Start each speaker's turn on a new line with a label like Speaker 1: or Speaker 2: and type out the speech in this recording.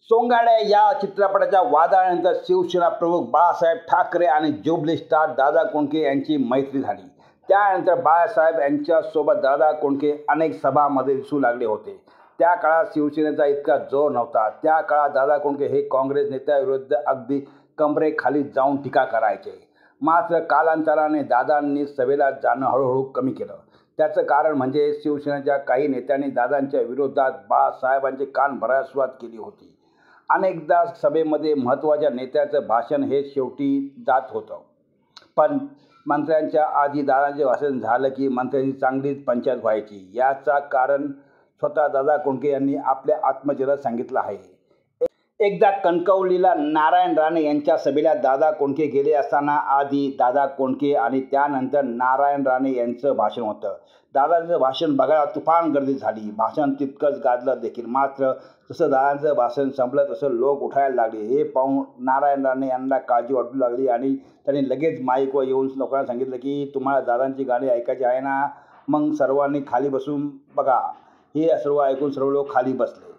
Speaker 1: सोंगाड्या या चित्रपटाच्या वादानंतर शिवसेना प्रमुख बाळासाहेब ठाकरे आणि ज्युबली स्टार दादा कोंडके यांची मैत्री झाली. त्यानंतर बाळासाहेब यांच्यासोबत दादा कोंडके अनेक सभांमध्ये दिसू लागले होते. त्या काळात शिवसेनेचा इतका जोर नव्हता. त्या काळात दादा कोंडके हे काँग्रेस नेत्याविरुद्ध अगदी कमरेखाली जाऊन टीका करायचे. मात्र कालांतराने दादांनी सभेला जाणं हळूहळू कमी केलं. त्याचं कारण म्हणजे शिवसेनेच्या काही नेत्यांनी दादांच्या विरोधात बाळासाहेबांचे कान भरायला सुरुवात केली होती. अनेकदा सभेमध्ये महत्त्वाच्या नेत्याचं भाषण हे शेवटी जात होतं. पण मंत्र्यांच्या आधी दादांचे भाषण झालं की मंत्र्यांची चांगलीच पंचायत व्हायची. याचं कारण स्वतः दादा कोंडके यांनी आपल्या आत्मचरित्रात सांगितलं आहे. एकदा कणकवलीला नारायण राणे यांच्या सभेला दादा कोंडके गेले असताना आधी दादा कोंडके आणि त्यानंतर नारायण राणे यांचं भाषण होतं. दादांचं भाषण बघायला तुफान गर्दी झाली. भाषण तितकंच गाजलं देखील. मात्र जसं दादांचं भाषण संपलं तसं लोक उठायला लागले. हे पाहून नारायण राणे यांना काळजी वाटू लागली आणि त्यांनी लगेच माईकवर येऊन लोकांना सांगितलं की तुम्हाला दादांची गाणी ऐकायची आहे ना, मग सर्वांनी खाली बसून बघा. हे सर्व ऐकून सर्व लोक खाली बसले.